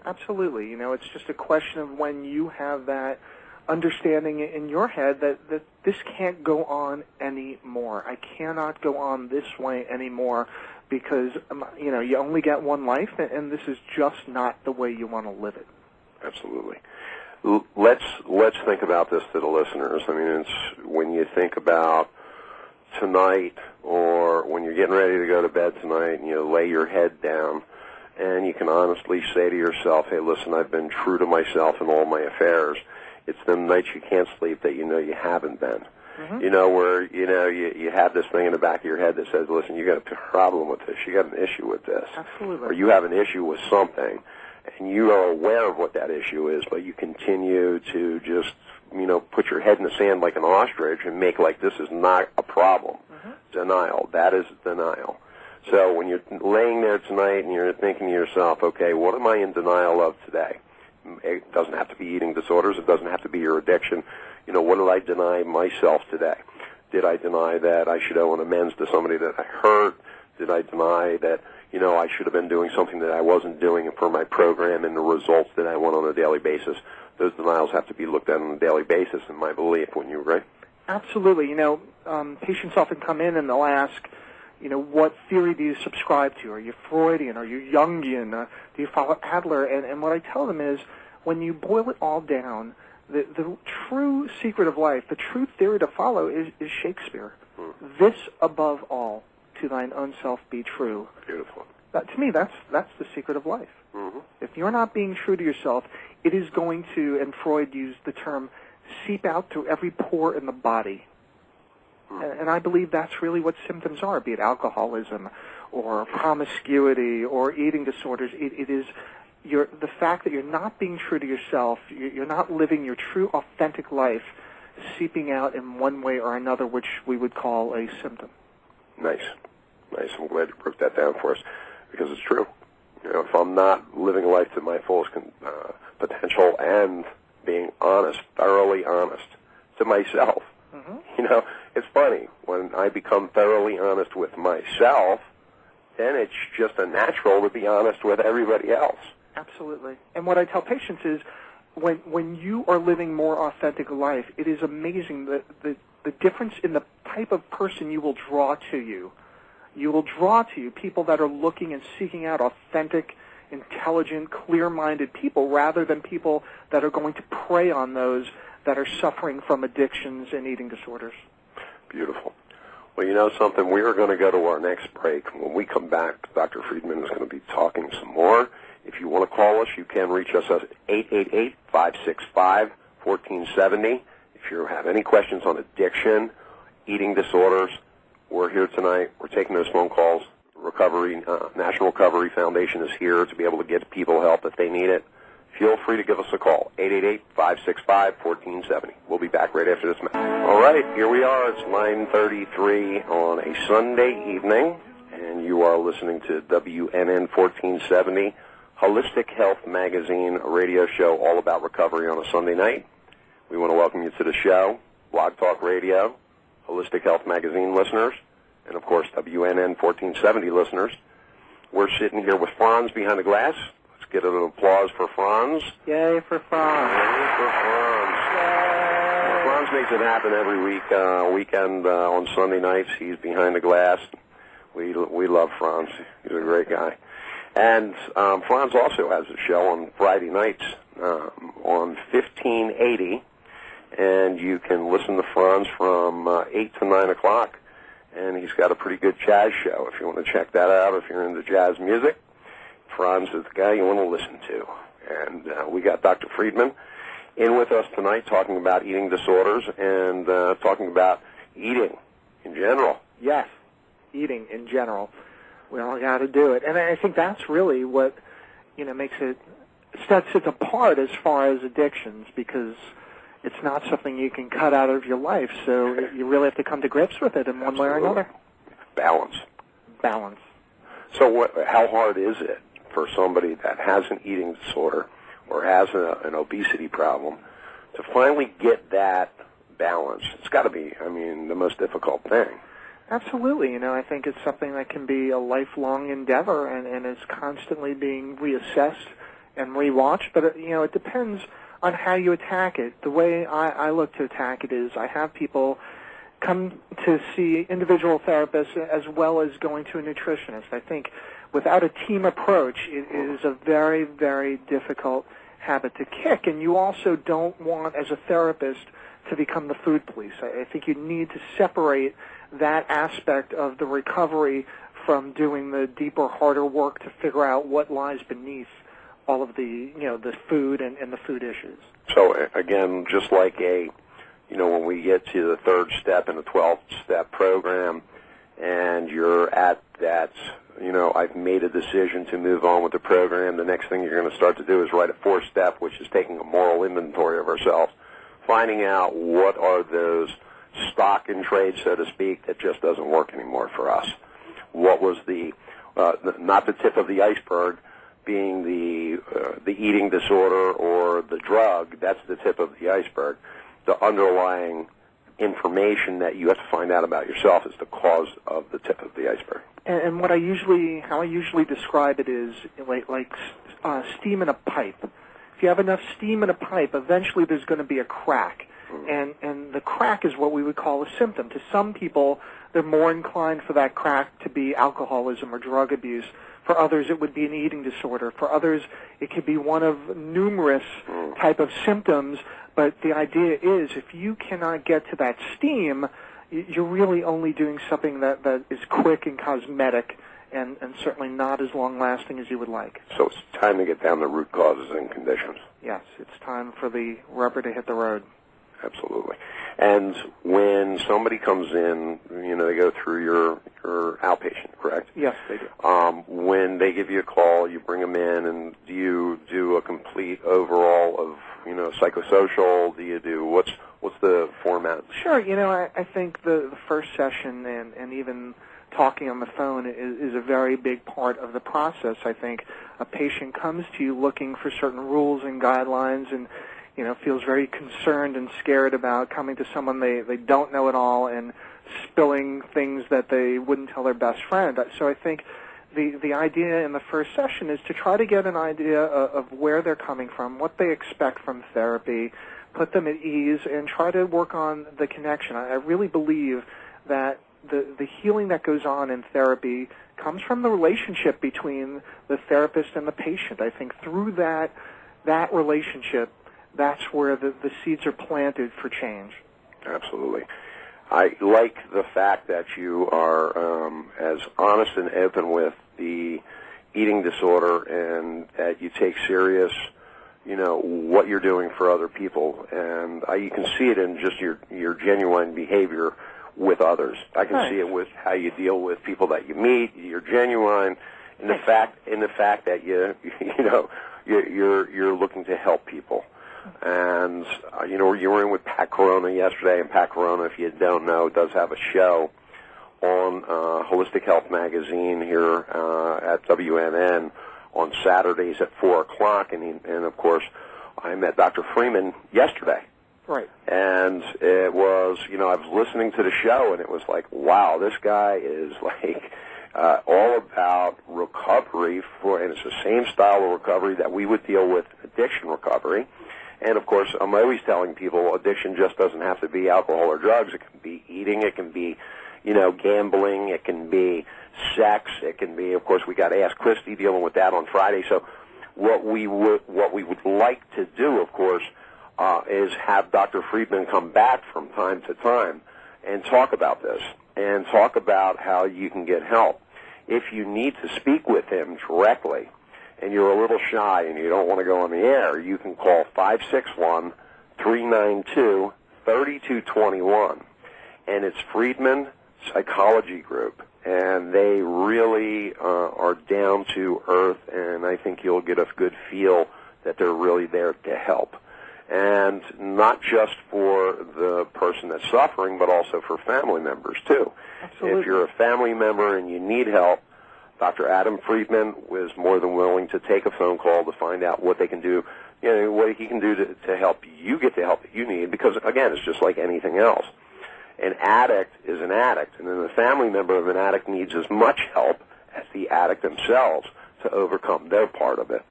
Absolutely. It's just a question of when you have that understanding in your head that this can't go on anymore. I cannot go on this way anymore because, you only get one life, and this is just not the way you want to live it. Absolutely. Let's think about this to the listeners. I mean, it's when you think about tonight or when you're getting ready to go to bed tonight and you lay your head down and you can honestly say to yourself, hey, listen, I've been true to myself in all my affairs. It's the nights you can't sleep that you haven't been. Mm-hmm. Where, you have this thing in the back of your head that says, listen, you got a problem with this. You got an issue with this. Absolutely. Or you have an issue with something, and you are aware of what that issue is, but you continue to just, put your head in the sand like an ostrich and make like this is not a problem. Mm-hmm. Denial. That is denial. So when you're laying there tonight and you're thinking to yourself, okay, what am I in denial of today? It doesn't have to be eating disorders. It doesn't have to be your addiction. What did I deny myself today? Did I deny that I should owe an amends to somebody that I hurt? Did I deny that, I should have been doing something that I wasn't doing for my program and the results that I want on a daily basis? Those denials have to be looked at on a daily basis, in my belief. Wouldn't you agree? Absolutely. Patients often come in and they'll ask, what theory do you subscribe to? Are you Freudian? Are you Jungian? Do you follow Adler? And what I tell them is, when you boil it all down, the true secret of life, the true theory to follow is Shakespeare. This above all, to thine own self be true. Beautiful. To me, that's the secret of life. Mm-hmm. If you're not being true to yourself, it is going to, and Freud used the term, seep out through every pore in the body. And I believe that's really what symptoms are, be it alcoholism or promiscuity or eating disorders. It is the fact that you're not being true to yourself, you're not living your true, authentic life, seeping out in one way or another, which we would call a symptom. Nice. I'm glad you broke that down for us, because it's true. If I'm not living a life to my fullest potential and being honest, thoroughly honest to myself, it's funny. When I become thoroughly honest with myself, then it's just a natural to be honest with everybody else. Absolutely. And what I tell patients is, when you are living more authentic life, it is amazing the difference in the type of person you will draw to you. You will draw to you people that are looking and seeking out authentic, intelligent, clear-minded people, rather than people that are going to prey on those that are suffering from addictions and eating disorders. Beautiful. Well, you know something? We are going to go to our next break. When we come back, Dr. Friedman is going to be talking some more. If you want to call us, you can reach us at 888-565-1470. If you have any questions on addiction, eating disorders, we're here tonight. We're taking those phone calls. National Recovery Foundation is here to be able to get people help if they need it. Feel free to give us a call, 888-565-1470. We'll be back right after this. All right, here we are. It's 9:33 on a Sunday evening, and you are listening to WNN 1470, Holistic Health Magazine, a radio show all about recovery on a Sunday night. We want to welcome you to the show, Blog Talk Radio, Holistic Health Magazine listeners, and, of course, WNN 1470 listeners. We're sitting here with Franz behind the glass. Let's get an applause for Franz. Yay for Franz. Yay for Franz. Yay. Franz makes it happen every weekend on Sunday nights. He's behind the glass. We love Franz. He's a great guy. And Franz also has a show on Friday nights on 1580, and you can listen to Franz from 8 to 9 o'clock. And he's got a pretty good jazz show if you want to check that out, if you're into jazz music. Franz is the guy you want to listen to. And we got Dr. Friedman in with us tonight talking about eating disorders and talking about eating in general. Yes, eating in general. We all got to do it. And I think that's really what, makes it, sets it apart as far as addictions, because it's not something you can cut out of your life, so you really have to come to grips with it in one way or another. Balance. So how hard is it for somebody that has an eating disorder or has an obesity problem to finally get that balance? It's got to be, the most difficult thing. Absolutely. I think it's something that can be a lifelong endeavor and is constantly being reassessed and rewatch, but it depends on how you attack it. The way I look to attack it is I have people come to see individual therapists as well as going to a nutritionist. I think without a team approach, it is a very, very difficult habit to kick, and you also don't want, as a therapist, to become the food police. I think you need to separate that aspect of the recovery from doing the deeper, harder work to figure out what lies beneath all of the, the food and the food issues. So again, just like when we get to the third step in the 12-step program, and you're at that, I've made a decision to move on with the program, the next thing you're going to start to do is write a fourth step, which is taking a moral inventory of ourselves, finding out what are those stock in trade, so to speak, that just doesn't work anymore for us. What was not the tip of the iceberg being the eating disorder or the drug, that's the tip of the iceberg. The underlying information that you have to find out about yourself is the cause of the tip of the iceberg. And how I usually describe it is like steam in a pipe. If you have enough steam in a pipe, eventually there's going to be a crack. And the crack is what we would call a symptom. To some people, they're more inclined for that crack to be alcoholism or drug abuse. For others, it would be an eating disorder. For others, it could be one of numerous type of symptoms. But the idea is, if you cannot get to that steam, you're really only doing something that is quick and cosmetic and certainly not as long-lasting as you would like. So it's time to get down to root causes and conditions. Yes, it's time for the rubber to hit the road. Absolutely. And when somebody comes in, they go through your outpatient, correct? Yes, they do. When they give you a call, you bring them in, and do you do a complete overall of, psychosocial? Do you do, what's the format? Sure. I think the first session and even talking on the phone is a very big part of the process. I think a patient comes to you looking for certain rules and guidelines and feels very concerned and scared about coming to someone they don't know at all and spilling things that they wouldn't tell their best friend. So I think the idea in the first session is to try to get an idea of where they're coming from, what they expect from therapy, put them at ease, and try to work on the connection. I really believe that the healing that goes on in therapy comes from the relationship between the therapist and the patient. I think through that relationship, that's where the seeds are planted for change. Absolutely. I like the fact that you are as honest and open with the eating disorder and that you take serious, what you're doing for other people. And you can see it in just your genuine behavior with others. I can see it with how you deal with people that you meet. You're genuine in the fact that you're looking to help people. And, you were in with Pat Corona yesterday, and Pat Corona, if you don't know, does have a show on Holistic Health Magazine here at WNN on Saturdays at 4 o'clock. And of course, I met Dr. Friedman yesterday. Right. And it was, I was listening to the show, and it was like, wow, this guy is like all about recovery, and it's the same style of recovery that we would deal with addiction recovery. And, of course, I'm always telling people addiction just doesn't have to be alcohol or drugs. It can be eating. It can be, gambling. It can be sex. It can be, of course, we got Ask Christy dealing with that on Friday. So what we would like to do, of course, is have Dr. Friedman come back from time to time and talk about this and talk about how you can get help. If you need to speak with him directly, and you're a little shy and you don't want to go on the air, you can call 561-392-3221. And it's Friedman Psychology Group. And they really are down to earth, and I think you'll get a good feel that they're really there to help. And not just for the person that's suffering, but also for family members, too. Absolutely. If you're a family member and you need help, Dr. Adam Friedman was more than willing to take a phone call to find out what they can do, what he can do to help you get the help that you need, because, again, it's just like anything else. An addict is an addict, and then the family member of an addict needs as much help as the addict themselves to overcome their part of it.